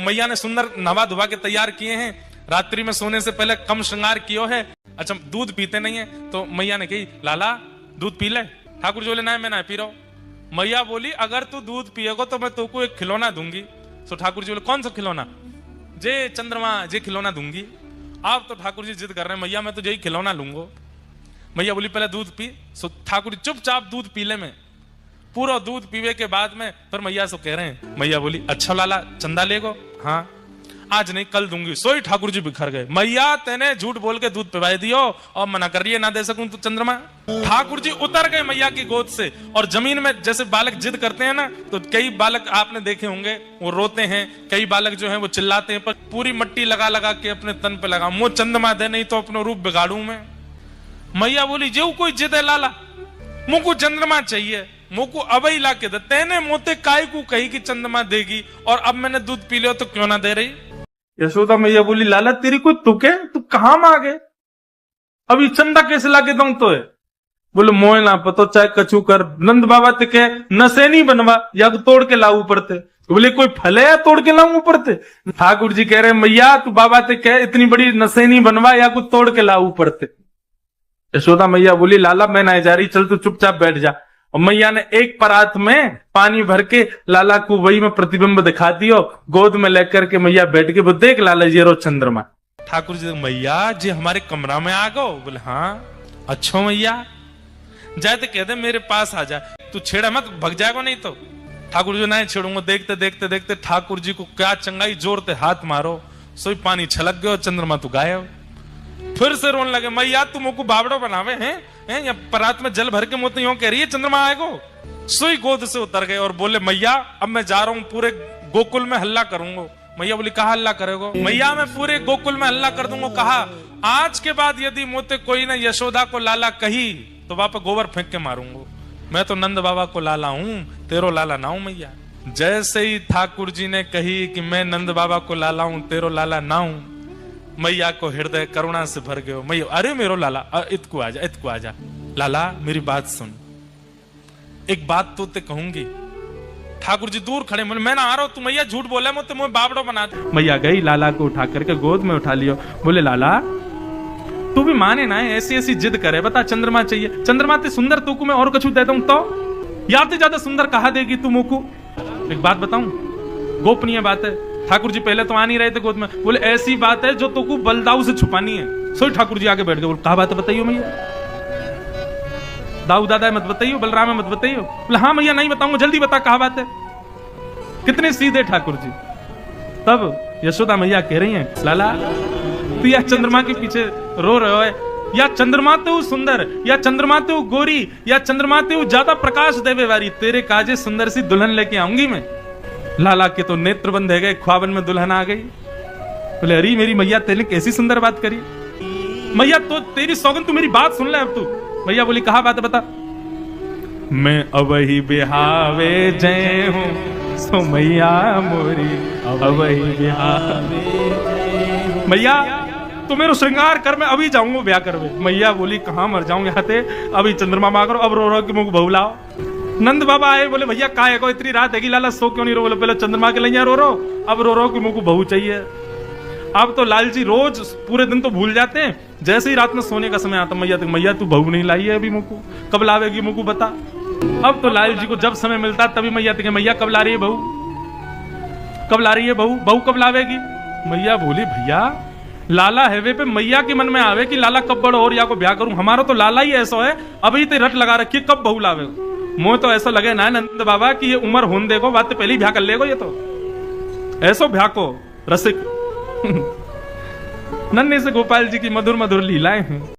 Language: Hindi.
मैया ने सुंदर नवा धुआ के तैयार किए हैं, रात्रि में सोने से पहले कम श्रृंगार कियो है। अच्छा दूध पीते नहीं है, तो मैया ने कही लाला दूध पी ले। ठाकुर जी बोले ना मैं ना पी रहा हूं। मैया बोली अगर तू दूध पिएगो तो मैं तुमको एक खिलौना दूंगी। तो ठाकुर जी बोले कौन सा खिलौना? जे चंद्रमा जे खिलौना दूंगी। आप तो ठाकुर जी जिद कर रहे हैं मैया मैं तो यही खिलौना लूंगा। मैया बोली पहले दूध पी। सो ठाकुर जी चुपचाप दूध पी ले में, पूरा दूध पीवे के बाद में फिर मैया से कह रहे हैं। मैया बोली अच्छा लाला चंदा लेगो? हाँ आज नहीं कल दूंगी। सोई ठाकुर जी बिखर गए। मैया तेने झूठ बोल के दूध पिवाई दियो और मना कर रही है ना दे सकूं तो चंद्रमा। ठाकुर जी उतर गए मैया की गोद से और जमीन में, जैसे बालक जिद करते हैं ना, तो कई बालक आपने देखे होंगे वो रोते हैं, कई बालक जो हैं वो चिल्लाते हैं, पर पूरी मट्टी लगा लगा के अपने तन पे लगा मुझ चंद्रमा दे नहीं तो अपना रूप बिगाड़ू मैं। मैया बोली जो कोई जिद है लाला मुझको चंद्रमा चाहिए, मुझको अबई ला के दे। तेने मोते काय को कही कि चंद्रमा देगी और अब मैंने दूध पी लिया तो क्यों ना दे रही? यशोदा मैया बोली लाला तेरी कोई तुक है, तू कहां मांगे? अभी चंदा कैसे लाके दूं तो है? बोले मोह ना पतो चाहे कछु कर, नंद बाबा ते के नशे नहीं बनवा या तो तोड़ के लाऊ पड़ते। बोले कोई फल है तोड़ के लाऊ पड़ते? ठाकुर जी कह रहे मैया तू बाबा ते कह इतनी बड़ी नशे नहीं बनवा या कुछ तोड़ के लाऊ पड़ते। यशोदा मैया बोली लाला मैं ना जा रही, चल तू चुपचाप बैठ जा। और मैया ने एक परात में पानी भर के लाला को वही में प्रतिबिंब दिखा दियो, गोद में लेकर के मैया बैठ के वो देख लाला जी रो चंद्रमा। ठाकुर जी मैया जी हमारे कमरा में आ गो? बोले हाँ। अच्छो मैया जाए तो कह दे मेरे पास आ जा, तू छेड़ा मत भग जाएगा नहीं तो। ठाकुर जी नहीं छेड़ूंगा। देखते देखते देखते ठाकुर जी को क्या चंगाई जोरते हाथ मारो, सोई पानी छलक गयो, चंद्रमा तू गायब। फिर से रोने लगे मैया तू मुझको बावड़ो बनावे हैं या परात में जल भर के मुझे यूं कह रही है चंद्रमा आएगो। सोई गोद से उतर गए और बोले मैया अब मैं जा रहा हूं, पूरे गोकुल में हल्ला करूंगा। मैया बोली कहा हल्ला करेगो? मैया मैं पूरे गोकुल में हल्ला कर दूंगा। कहा आज के बाद यदि मोते कोई ना यशोदा को लाला कही तो वापस गोबर फेंक के मारूंगा। मैं तो नंद बाबा को लाला हूं, तेरो लाला ना हूं मैया। जैसे ही ठाकुर जी ने कही कि मैं नंद बाबा को लाला हूं तेरो लाला ना हूं, मैया को हृदय करुणा से भर गयो। मैया अरे मेरो लाला इतको आजा लाला मेरी बात सुन, एक बात तो ते कहूंगी। ठाकुर जी दूर खड़े, मैं ना आ रहा हूं, तू मैया झूठ बोला मुझे बावड़ो बना दे। मैया गई लाला को उठा करके गोद में उठा लियो। बोले लाला तू भी माने ना ऐसी ऐसी जिद करे, बता चंद्रमा चाहिए। चंद्रमा ते सुंदर तू को मैं और कछु दे दूं तो या ते ज्यादा सुंदर कहा देगी तू मुझको? एक बात बताऊं, गोपनीय बात है। ठाकुर जी पहले तो आ नहीं रहे थे गोद में। बोले ऐसी बात है जो तुमको बलदाऊ से छुपानी है। सोई ठाकुर जी आगे बैठ गए। बोले कहा बात है बताइयो मैया? दाऊ दादा मत बताइयो, बलराम मत बताइयो। बोले हाँ मैया नहीं बताऊंगा, जल्दी बता कहा बात है। कितने सीधे ठाकुर जी। तब यशोदा मैया कह रही है लाला तू या चंद्रमा के पीछे रो रहे हो, या चंद्रमा तो सुंदर, या चंद्रमा तो गोरी, या चंद्रमा तो ज्यादा प्रकाश देवे वाली, तेरे काजे सुंदर सी दुल्हन लेके आऊंगी मैं। लाला के तो नेत्र बंद है गए, ख्वाबन में दुल्हन आ गई। बोले अरे मेरी मैया तेने कैसी सुंदर बात करी। मैया तो तेरी सौगन तू मेरी बात सुन ले अब तू। मैया बोली कहा बात है बता। मैं अवही बिहावे जय हूं सो मैया मोरी अवही बिहावे। मैया तो मेरे श्रृंगार कर, मैं अभी जाऊंगा ब्याह करवे। मैया बोली कहां मर जाऊं यहाँ थे, अभी चंद्रमा मांगो, अब रो रो कि मुझे बहू लाओ। नंद बाबा आए, बोले भैया का है को इतनी रात है कि लाला सो क्यों नहीं रो? बोले पहले चंद्रमा के लिए रो अब रो कि मुझको बहू चाहिए। अब तो लाल जी रोज पूरे दिन तो भूल जाते हैं, जैसे ही रात में सोने का समय आता मैया तू बहू नहीं लाई है अभी मुझको, कब लावेगी मुझको बता। अब तो लाल जी को जब समय मिलता तभी मैया कब ला रही है बहू, कब ला रही है बहू कब लावेगी? मैया बोली भैया लाला है वे पे मैया के मन में आवे कि लाला कब बड़ो और या को ब्याह करूं। हमारा तो लाला ही ऐसा है, अभी तो रट लगा रखी कब बहू लावे। मोह तो ऐसा लगे ना नंद बाबा कि ये उम्र होने देखो, बात तो पहले ही ब्याह कर लेगो। ये तो ऐसो ब्याह को रसिक नन्हे से गोपाल जी की मधुर मधुर लीलाएं हैं।